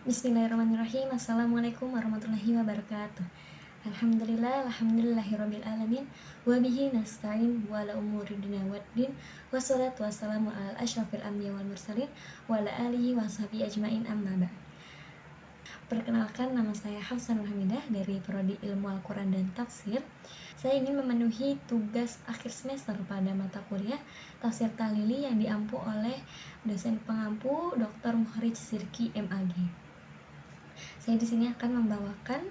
Bismillahirrahmanirrahim. Assalamualaikum warahmatullahi wabarakatuh. Alhamdulillahirabbil alamin wa bihi nasta'in wa ala umuri dunya waddin wassalatu wassalamu ala asyrafil anbiya wal mursalin wa ala alihi washabihi ajmain amma ba'd. Perkenalkan, nama saya Hafsanur Hamidah dari Prodi Ilmu Al-Quran dan Tafsir. Saya ingin memenuhi tugas akhir semester pada mata kuliah Tafsir Tahlili yang diampu oleh dosen pengampu Dr. Muharij Sirki MAG. Saya di sini akan membawakan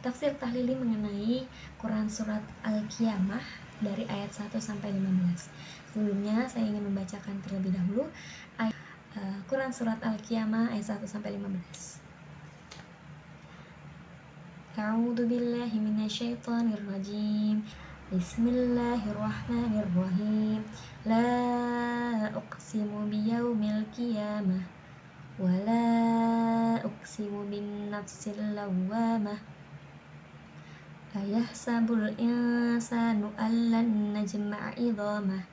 tafsir tahlili mengenai Quran surat Al-Qiyamah dari ayat 1 sampai 15. Sebelumnya saya ingin membacakan terlebih dahulu ayat Quran surat Al-Qiyamah ayat 1 sampai 15. A'udzu billahi minasyaitonir rajim. Bismillahirrahmanirrahim. La uqsimu biyaumil qiyamah wa la uqsimu bin nafsil lawwamah. Ayahsabul insanu allan najma'a idhamah.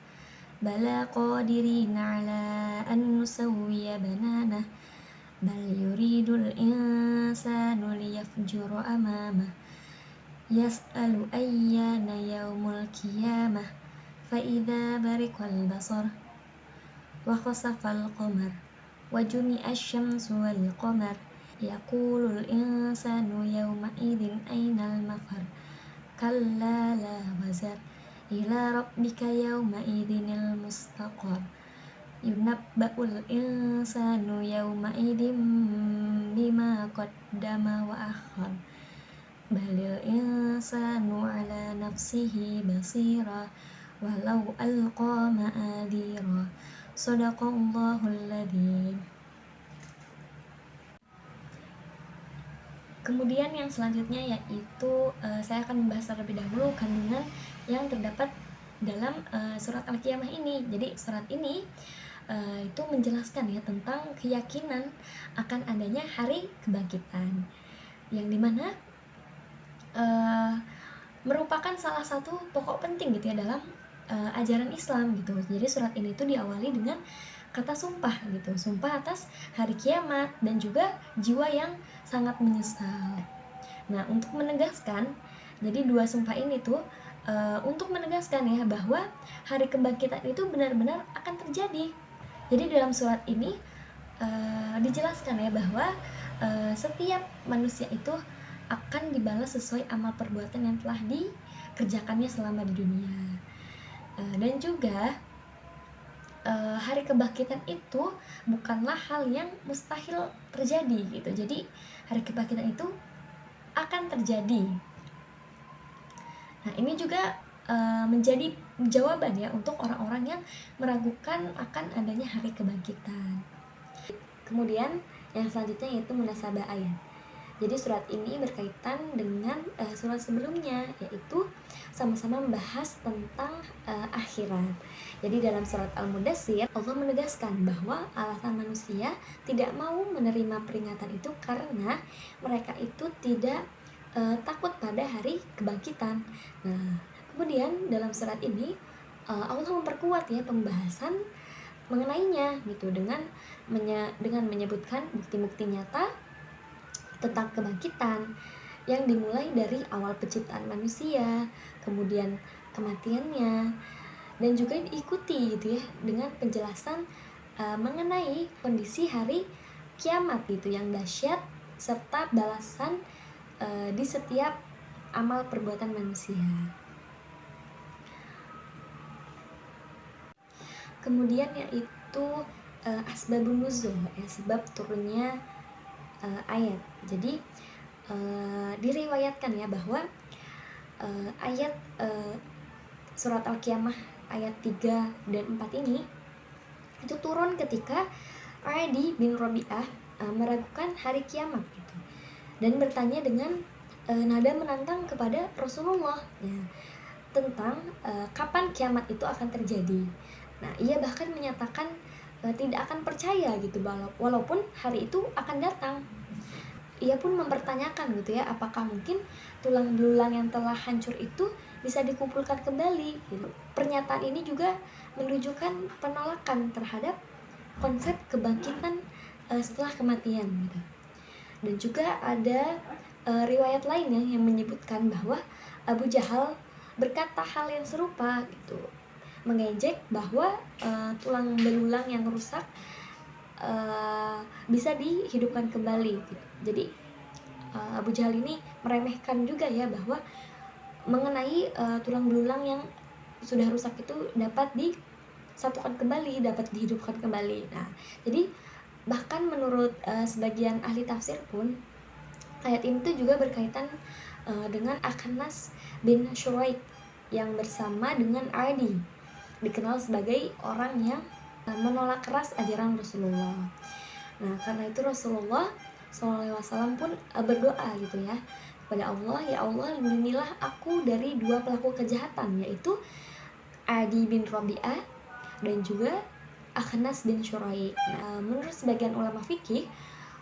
Bala qadirina ala an nusawwiya bananah. Bal yuridul insanu liyafjura amamah. Yas'alu ayyana yaumul qiyamah. Fa idza bariqal basar wa khasafal qamar wa jumi'asy syamsu wal qamar. Yaqulul insanu yawma idzin ainal mafar. Kalla la wazar ila rabbika yawma idzinil mustaqar. Yunabba'ul insanu yawma idzin bima qaddama wa akhar. Balil insanu ala nafsihi basira walau alqa ma'adira. Shadaqallahul adzim. Kemudian yang selanjutnya yaitu saya akan membahas terlebih dahulu kandungan yang terdapat dalam surat Al-Qiyamah ini. Jadi surat ini itu menjelaskan ya tentang keyakinan akan adanya hari kebangkitan, yang dimana merupakan salah satu pokok penting gitu ya dalam ajaran Islam gitu. Jadi surat ini tuh diawali dengan kata sumpah gitu, sumpah atas hari kiamat dan juga jiwa yang sangat menyesal. Nah, untuk menegaskan, jadi dua sumpah ini tuh untuk menegaskan ya bahwa hari kebangkitan itu benar-benar akan terjadi. Jadi dalam surat ini dijelaskan ya bahwa setiap manusia itu akan dibalas sesuai amal perbuatan yang telah dikerjakannya selama di dunia. Dan juga hari kebangkitan itu bukanlah hal yang mustahil terjadi gitu. Jadi hari kebangkitan itu akan terjadi. Nah, ini juga menjadi jawaban ya untuk orang-orang yang meragukan akan adanya hari kebangkitan. Kemudian yang selanjutnya yaitu munasabah ayat. Jadi surat ini berkaitan dengan surat sebelumnya, yaitu sama-sama membahas tentang akhirat. Jadi dalam surat Al-Mudaththir, Allah menegaskan bahwa alasan manusia tidak mau menerima peringatan itu karena mereka itu tidak takut pada hari kebangkitan. Nah, kemudian dalam surat ini Allah memperkuat ya pembahasan mengenainya gitu dengan menyebutkan bukti-bukti nyata tentang kebangkitan yang dimulai dari awal penciptaan manusia, kemudian kematiannya, dan juga diikuti gitu ya dengan penjelasan mengenai kondisi hari kiamat gitu yang dahsyat serta balasan di setiap amal perbuatan manusia. Kemudian yaitu asbabun nuzul ya, sebab turunnya ayat. Jadi diriwayatkan ya bahwa ayat surat Al-Qiyamah ayat 3 dan 4 ini itu turun ketika Adi bin Rabi'ah meragukan hari kiamat gitu, dan bertanya dengan nada menantang kepada Rasulullah ya, tentang kapan kiamat itu akan terjadi. Nah, ia bahkan menyatakan tidak akan percaya gitu walaupun hari itu akan datang. Ia pun mempertanyakan gitu ya, apakah mungkin tulang belulang yang telah hancur itu bisa dikumpulkan kembali gitu. Pernyataan ini juga menunjukkan penolakan terhadap konsep kebangkitan setelah kematian gitu. Dan juga ada riwayat lain yang menyebutkan bahwa Abu Jahal berkata hal yang serupa gitu, mengejek bahwa tulang belulang yang rusak bisa dihidupkan kembali gitu. Jadi Abu Jahal ini meremehkan juga ya bahwa mengenai tulang belulang yang sudah rusak itu dapat disatukan kembali, dapat dihidupkan kembali. Nah, jadi bahkan menurut sebagian ahli tafsir pun ayat ini tuh juga berkaitan dengan Akhnas bin Shuraik yang bersama dengan Adi, dikenal sebagai orang yang menolak keras ajaran Rasulullah. Nah, karena itu Rasulullah SAW pun berdoa gitu ya kepada Allah, ya Allah lindungilah aku dari dua pelaku kejahatan, yaitu Adi bin Rabi'ah dan juga Akhnas bin Shuraik. Nah, menurut sebagian ulama fikih,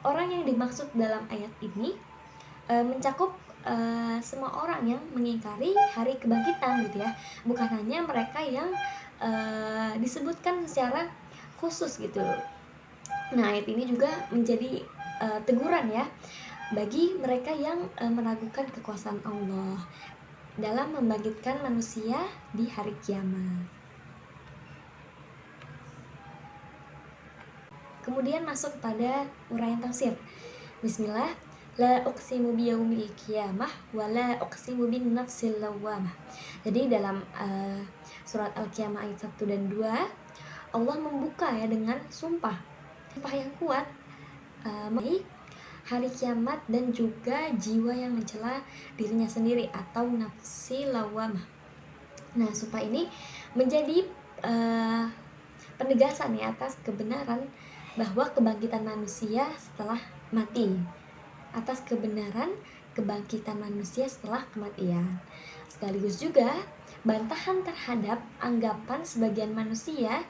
orang yang dimaksud dalam ayat ini mencakup semua orang yang mengingkari hari kebangkitan gitu ya, bukan hanya mereka yang disebutkan secara khusus gitu. Nah, ayat ini juga menjadi teguran ya bagi mereka yang meragukan kekuasaan Allah dalam membangkitkan manusia di hari kiamat. Kemudian masuk pada uraian tafsir. Bismillah. La uqsimu biyaumil qiyamah wa la uqsimu bin nafsil lawwamah. Jadi dalam surat Al-Qiyamah ayat 1 dan 2 Allah membuka ya dengan sumpah yang kuat mengenai hari kiamat dan juga jiwa yang mencela dirinya sendiri atau nafsi lawwamah. Nah, sumpah ini menjadi penegasan ya atas kebenaran bahwa kebangkitan manusia setelah mati, atas kebenaran kebangkitan manusia setelah kematian. Sekaligus juga bantahan terhadap anggapan sebagian manusia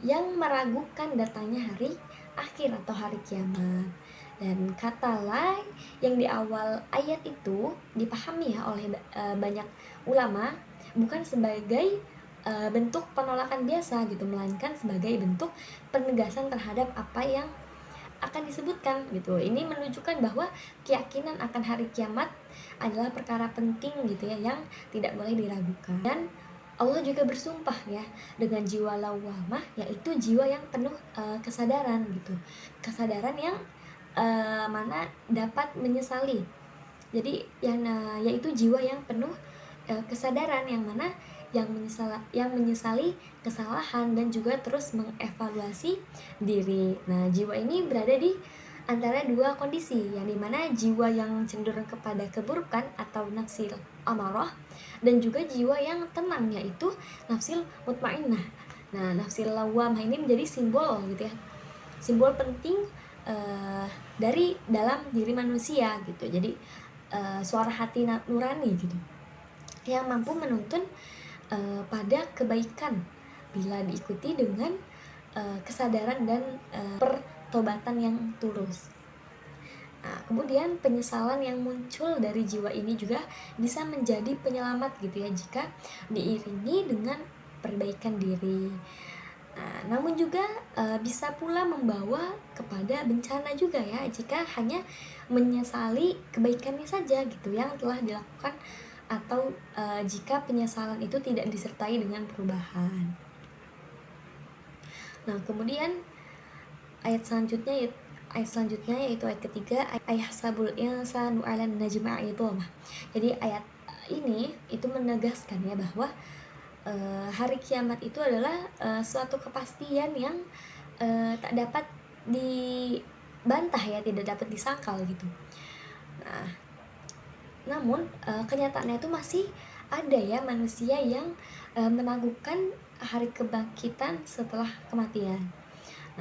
yang meragukan datangnya hari akhir atau hari kiamat. Dan kata lain yang di awal ayat itu dipahami ya oleh banyak ulama bukan sebagai bentuk penolakan biasa gitu, melainkan sebagai bentuk penegasan terhadap apa yang akan disebutkan gitu. Ini menunjukkan bahwa keyakinan akan hari kiamat adalah perkara penting gitu ya, yang tidak boleh diragukan. Dan Allah juga bersumpah ya dengan jiwa lawamah, yaitu jiwa yang penuh kesadaran gitu, kesadaran yang mana dapat menyesali. Jadi yaitu jiwa yang penuh kesadaran yang mana yang menyesali kesalahan dan juga terus mengevaluasi diri. Nah, jiwa ini berada di antara dua kondisi, yang dimana jiwa yang cenderung kepada keburukan atau nafsil amarah dan juga jiwa yang tenang, yaitu nafsil mutmainnah. Nah, nafsil lawamah ini menjadi simbol gitu ya, simbol penting dari dalam diri manusia gitu. Jadi suara hati nurani gitu yang mampu menuntun pada kebaikan bila diikuti dengan kesadaran dan pertobatan yang tulus. Nah, kemudian penyesalan yang muncul dari jiwa ini juga bisa menjadi penyelamat gitu ya jika diiringi dengan perbaikan diri. Nah, namun juga bisa pula membawa kepada bencana juga ya jika hanya menyesali kebaikannya saja gitu yang telah dilakukan, atau jika penyesalan itu tidak disertai dengan perubahan. Nah, kemudian ayat selanjutnya yaitu ayat ketiga, ayahsabul insanu 'alan najma'i idhamah. Jadi ayat ini itu menegaskan ya bahwa hari kiamat itu adalah suatu kepastian yang tak dapat dibantah ya, tidak dapat disangkal gitu. Nah, namun kenyataannya itu masih ada ya manusia yang meragukan hari kebangkitan setelah kematian.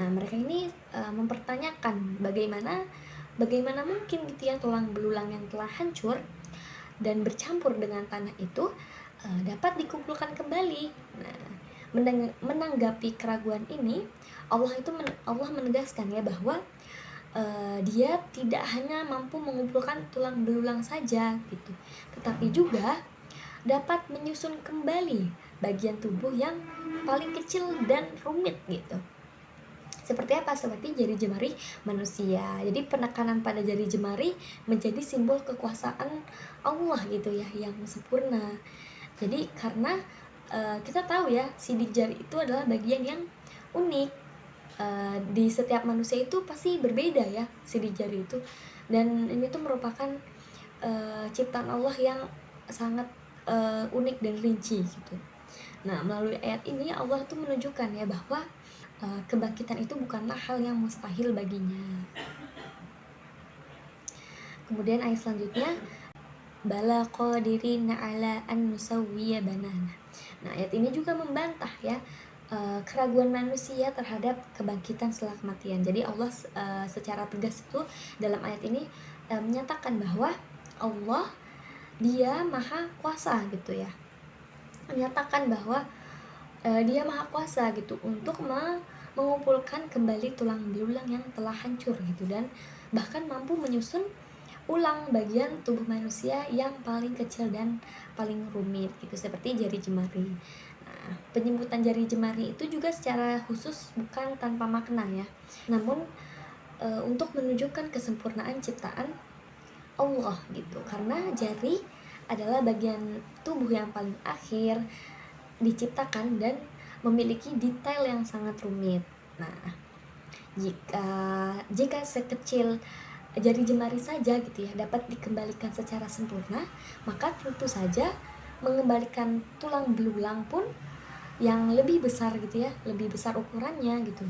Nah, mereka ini mempertanyakan bagaimana mungkin gitu ya tulang belulang yang telah hancur dan bercampur dengan tanah itu dapat dikumpulkan kembali. Nah, menanggapi keraguan ini, Allah menegaskan ya bahwa dia tidak hanya mampu mengumpulkan tulang belulang saja gitu, tetapi juga dapat menyusun kembali bagian tubuh yang paling kecil dan rumit gitu. Seperti apa? Seperti jari jemari manusia. Jadi penekanan pada jari jemari menjadi simbol kekuasaan Allah gitu ya, yang sempurna. Jadi karena kita tahu ya, sidik jari itu adalah bagian yang unik. Di setiap manusia itu pasti berbeda ya sidik jari itu. Dan ini tuh merupakan ciptaan Allah yang sangat unik dan rinci gitu. Nah, melalui ayat ini Allah tuh menunjukkan ya bahwa kebangkitan itu bukanlah hal yang mustahil baginya. Kemudian ayat selanjutnya, bala qadirina ala an nusawwiya banana. Nah, ayat ini juga membantah ya keraguan manusia terhadap kebangkitan setelah kematian. Jadi Allah secara tegas itu dalam ayat ini menyatakan bahwa Allah dia maha kuasa gitu ya. Menyatakan bahwa dia maha kuasa gitu untuk mengumpulkan kembali tulang belulang yang telah hancur gitu, dan bahkan mampu menyusun ulang bagian tubuh manusia yang paling kecil dan paling rumit gitu, seperti jari jemari. Nah, penyebutan jari jemari itu juga secara khusus bukan tanpa makna ya, namun untuk menunjukkan kesempurnaan ciptaan Allah gitu, karena jari adalah bagian tubuh yang paling akhir diciptakan dan memiliki detail yang sangat rumit. Nah, jika sekecil jari jemari saja gitu ya dapat dikembalikan secara sempurna, maka tentu saja mengembalikan tulang belulang pun yang lebih besar gitu ya, lebih besar ukurannya gitu,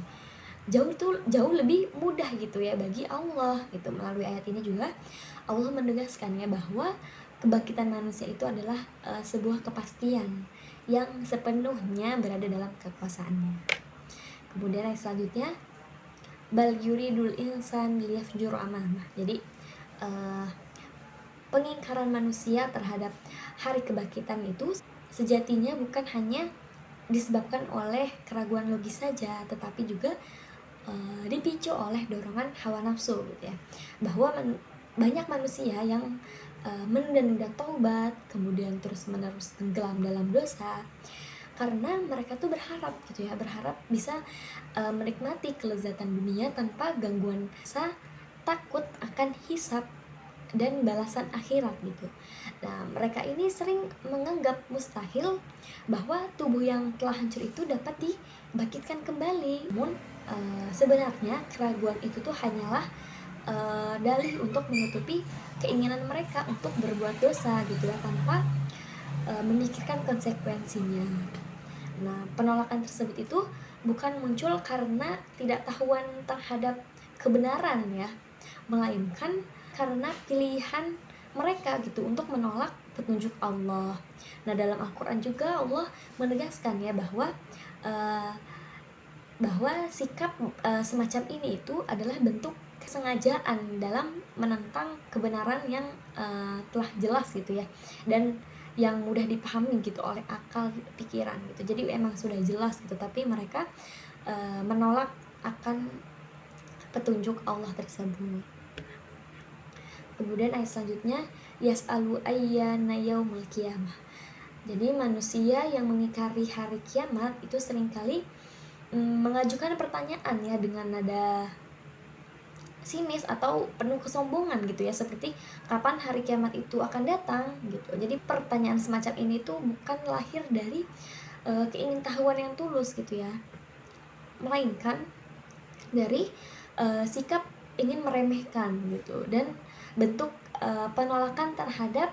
jauh lebih mudah gitu ya bagi Allah gitu. Melalui ayat ini juga Allah menegaskan ya bahwa kebangkitan manusia itu adalah sebuah kepastian yang sepenuhnya berada dalam kekuasaannya. Kemudian ayat selanjutnya, bal yuridul insan liyafjur amamah. Jadi pengingkaran manusia terhadap hari kebangkitan itu sejatinya bukan hanya disebabkan oleh keraguan logis saja, tetapi juga dipicu oleh dorongan hawa nafsu gitu ya. Bahwa banyak manusia yang menunda-nunda taubat, kemudian terus-menerus tenggelam dalam dosa karena mereka tuh berharap gitu ya, berharap bisa menikmati kelezatan dunia tanpa gangguan rasa takut akan hisab dan balasan akhirat gitu. Nah, mereka ini sering menganggap mustahil bahwa tubuh yang telah hancur itu dapat dibangkitkan kembali. Namun sebenarnya keraguan itu tuh hanyalah dalih untuk menutupi keinginan mereka untuk berbuat dosa gitu ya, tanpa memikirkan konsekuensinya. Nah, penolakan tersebut itu bukan muncul karena tidak tahuan terhadap kebenaran ya, melainkan karena pilihan mereka gitu untuk menolak petunjuk Allah. Nah, dalam Al-Quran juga Allah menegaskan ya bahwa sikap semacam ini itu adalah bentuk kesengajaan dalam menentang kebenaran yang telah jelas gitu ya, dan yang mudah dipahami gitu oleh akal pikiran gitu. Jadi emang sudah jelas gitu, tapi mereka menolak akan petunjuk Allah tersebut. Kemudian ayat selanjutnya, yas'alu ayyana yaumul qiyamah. Jadi manusia yang mengingkari hari kiamat itu seringkali mengajukan pertanyaan ya dengan nada sinis atau penuh kesombongan gitu ya, seperti kapan hari kiamat itu akan datang gitu. Jadi pertanyaan semacam ini tuh bukan lahir dari keingintahuan yang tulus gitu ya, melainkan dari sikap ingin meremehkan gitu, dan bentuk penolakan terhadap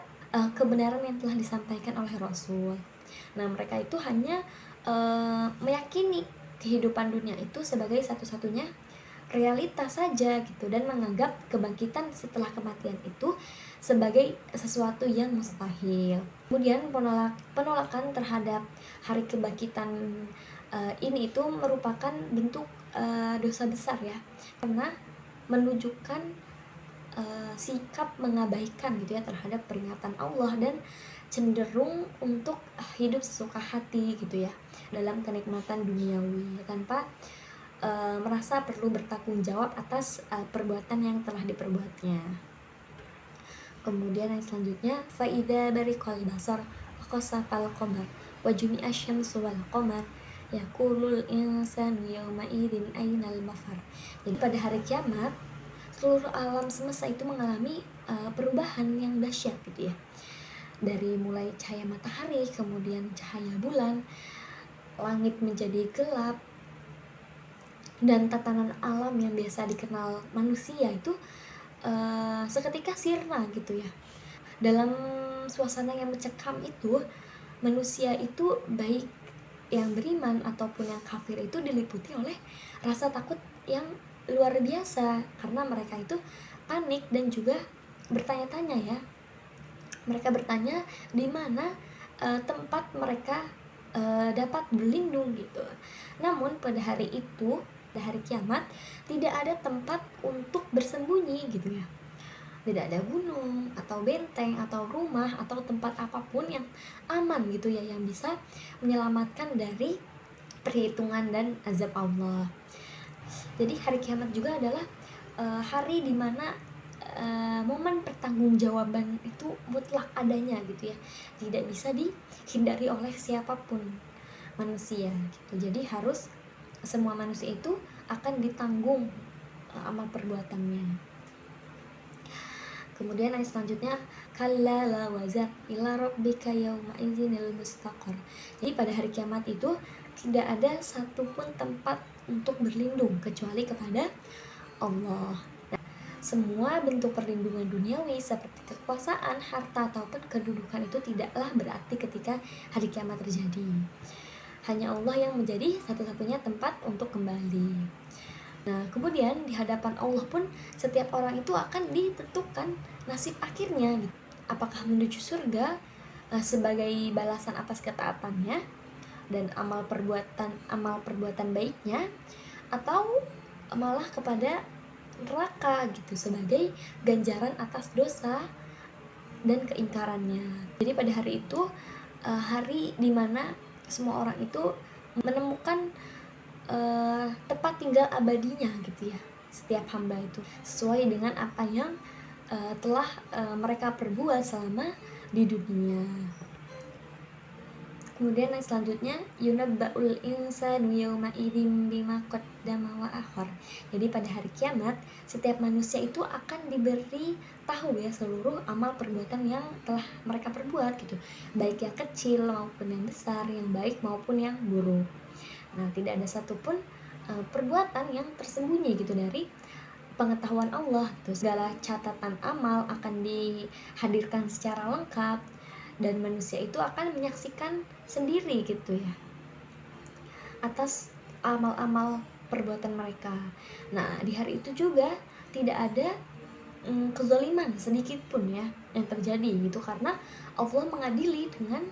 kebenaran yang telah disampaikan oleh Rasul. Nah, mereka itu hanya meyakini kehidupan dunia itu sebagai satu-satunya realitas saja gitu, dan menganggap kebangkitan setelah kematian itu sebagai sesuatu yang mustahil. Kemudian penolakan terhadap hari kebangkitan ini itu merupakan bentuk dosa besar ya, karena menunjukkan sikap mengabaikan gitu ya terhadap peringatan Allah, dan cenderung untuk hidup sesuka hati gitu ya dalam kenikmatan duniawi tanpa merasa perlu bertanggung jawab atas perbuatan yang telah diperbuatnya. Kemudian yang selanjutnya, faida bariqal basar wa khasafal qamar wa jumi'a syamsu wal qamar yaqulul insanu yawma idzin ainal mafar. Jadi pada hari kiamat seluruh alam semesta itu mengalami perubahan yang dahsyat gitu ya. Dari mulai cahaya matahari, kemudian cahaya bulan, langit menjadi gelap, dan tatanan alam yang biasa dikenal manusia itu seketika sirna gitu ya. Dalam suasana yang mencekam itu, manusia itu baik yang beriman ataupun yang kafir itu diliputi oleh rasa takut yang luar biasa, karena mereka itu panik dan juga bertanya-tanya ya. Mereka bertanya di mana tempat mereka dapat berlindung gitu. Namun pada hari itu, pada hari kiamat, tidak ada tempat untuk bersembunyi gitu ya. Tidak ada gunung atau benteng atau rumah atau tempat apapun yang aman gitu ya, yang bisa menyelamatkan dari perhitungan dan azab Allah. Jadi hari kiamat juga adalah hari dimana momen pertanggungjawaban itu mutlak adanya gitu ya, tidak bisa dihindari oleh siapapun manusia gitu. Jadi harus semua manusia itu akan ditanggung amal perbuatannya. Kemudian ayat selanjutnya, kalla la wazar ila rabbika yauma idzinil mustaqar. Jadi pada hari kiamat itu tidak ada satupun tempat untuk berlindung kecuali kepada Allah. Nah, semua bentuk perlindungan duniawi seperti kekuasaan, harta ataupun kedudukan itu tidaklah berarti ketika hari kiamat terjadi. Hanya Allah yang menjadi satu-satunya tempat untuk kembali. Nah, kemudian di hadapan Allah pun setiap orang itu akan ditentukan nasib akhirnya. Apakah menuju surga sebagai balasan atas ketaatannya dan amal perbuatan baiknya, atau malah kepada neraka gitu sebagai ganjaran atas dosa dan keingkarannya. Jadi pada hari itu hari dimana semua orang itu menemukan tempat tinggal abadinya gitu ya, setiap hamba itu sesuai dengan apa yang telah mereka perbuat selama di dunia. Kemudian yang selanjutnya, yunabba'ul insanu yawma idzin bima qaddama wa akhar. Jadi pada hari kiamat setiap manusia itu akan diberi tahu ya seluruh amal perbuatan yang telah mereka perbuat gitu, baik yang kecil maupun yang besar, yang baik maupun yang buruk. Nah, tidak ada satupun perbuatan yang tersembunyi gitu dari pengetahuan Allah. Terus segala catatan amal akan dihadirkan secara lengkap dan manusia itu akan menyaksikan sendiri gitu ya atas amal-amal perbuatan mereka. Nah, di hari itu juga tidak ada kezaliman sedikit pun ya yang terjadi gitu, karena Allah mengadili dengan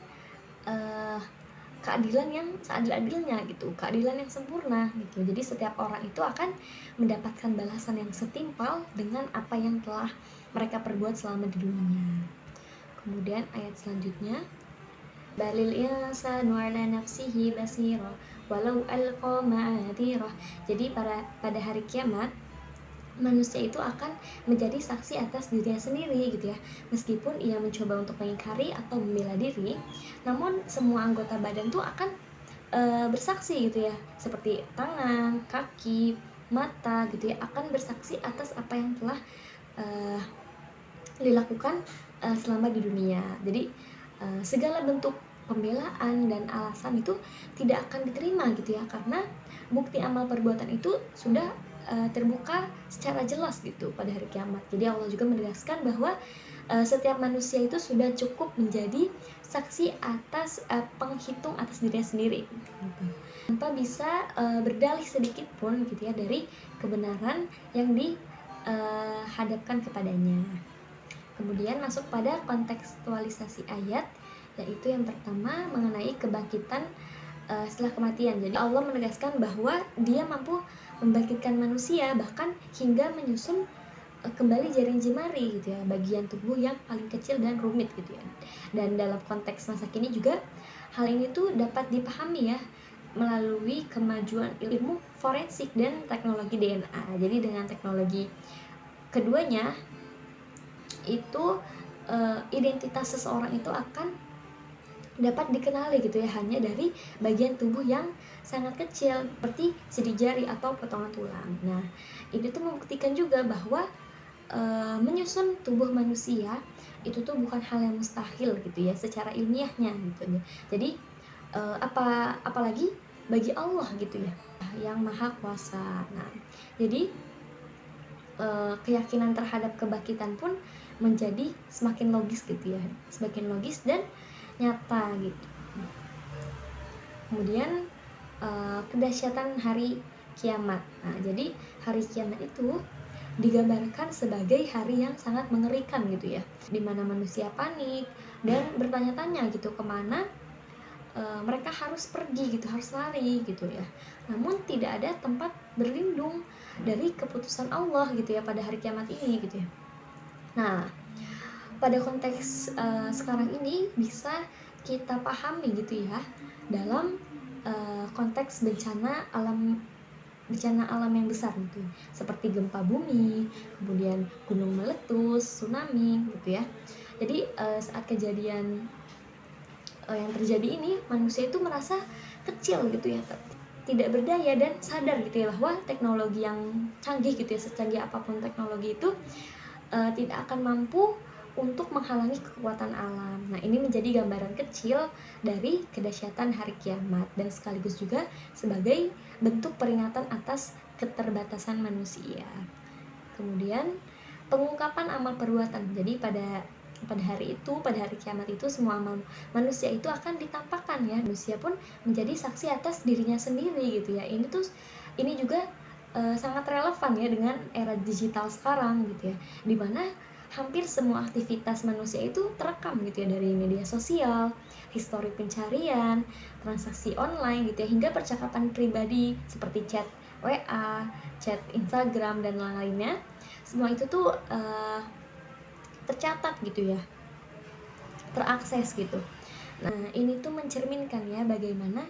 keadilan yang seadil-adilnya gitu, keadilan yang sempurna gitu. Jadi setiap orang itu akan mendapatkan balasan yang setimpal dengan apa yang telah mereka perbuat selama di dunia. Kemudian ayat selanjutnya, balil insanu ala nafsihi basira walau alqa ma'adirah. Jadi pada hari kiamat manusia itu akan menjadi saksi atas dirinya sendiri gitu ya. Meskipun ia mencoba untuk mengingkari atau membela diri, namun semua anggota badan tuh akan bersaksi gitu ya, seperti tangan, kaki, mata gitu ya, akan bersaksi atas apa yang telah dilakukan selama di dunia. Jadi segala bentuk pembelaan dan alasan itu tidak akan diterima gitu ya, karena bukti amal perbuatan itu sudah terbuka secara jelas gitu pada hari kiamat. Jadi Allah juga menegaskan bahwa setiap manusia itu sudah cukup menjadi saksi atas penghitung atas dirinya sendiri gitu. Tanpa bisa berdalih sedikit pun gitu ya dari kebenaran yang dihadapkan kepadanya. Kemudian masuk pada kontekstualisasi ayat, yaitu yang pertama mengenai kebangkitan setelah kematian. Jadi Allah menegaskan bahwa Dia mampu membangkitkan manusia bahkan hingga menyusun kembali jaring jemari gitu ya, bagian tubuh yang paling kecil dan rumit gitu ya. Dan dalam konteks masa kini juga hal ini tuh dapat dipahami ya melalui kemajuan ilmu forensik dan teknologi DNA. Jadi dengan teknologi keduanya itu identitas seseorang itu akan dapat dikenali gitu ya hanya dari bagian tubuh yang sangat kecil seperti sidik jari atau potongan tulang. Nah, ini tuh membuktikan juga bahwa menyusun tubuh manusia itu tuh bukan hal yang mustahil gitu ya secara ilmiahnya gitu ya. Jadi apalagi bagi Allah gitu ya yang maha kuasa. Nah, jadi keyakinan terhadap kebangkitan pun menjadi semakin logis gitu ya, semakin logis dan nyata gitu. Kemudian kedahsyatan hari kiamat. Nah, jadi hari kiamat itu digambarkan sebagai hari yang sangat mengerikan gitu ya, dimana manusia panik dan bertanya-tanya gitu kemana mereka harus pergi gitu, harus lari gitu ya. Namun tidak ada tempat berlindung dari keputusan Allah gitu ya pada hari kiamat ini gitu ya. Nah, pada konteks sekarang ini bisa kita pahami gitu ya dalam konteks bencana alam yang besar gitu, seperti gempa bumi, kemudian gunung meletus, tsunami gitu ya. Jadi saat kejadian yang terjadi ini, manusia itu merasa kecil gitu ya, tidak berdaya dan sadar gitu ya bahwa teknologi yang canggih gitu ya, secanggih apapun teknologi itu tidak akan mampu untuk menghalangi kekuatan alam. Nah, ini menjadi gambaran kecil dari kedahsyatan hari kiamat dan sekaligus juga sebagai bentuk peringatan atas keterbatasan manusia. Kemudian pengungkapan amal perbuatan. Jadi pada hari itu, pada hari kiamat itu, semua amal manusia itu akan ditampakkan ya. Manusia pun menjadi saksi atas dirinya sendiri gitu ya. Ini juga sangat relevan ya dengan era digital sekarang gitu ya, dimana hampir semua aktivitas manusia itu terekam gitu ya, dari media sosial, histori pencarian, transaksi online gitu ya, hingga percakapan pribadi seperti chat WA, chat Instagram dan lain-lainnya. Semua itu tuh tercatat gitu ya, terakses gitu. Nah, ini tuh mencerminkan ya bagaimana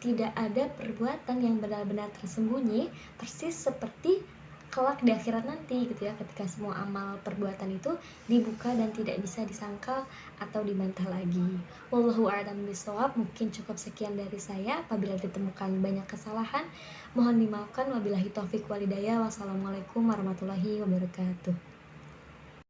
tidak ada perbuatan yang benar-benar tersembunyi, persis seperti kelak di akhirat nanti gitu ya, ketika semua amal perbuatan itu dibuka dan tidak bisa disangkal atau dibantah lagi. Wallahu a'lam bishawab. Mungkin cukup sekian dari saya. Apabila ditemukan banyak kesalahan, mohon dimaafkan. Wabillahi taufik walhidayah. Wassalamualaikum warahmatullahi wabarakatuh.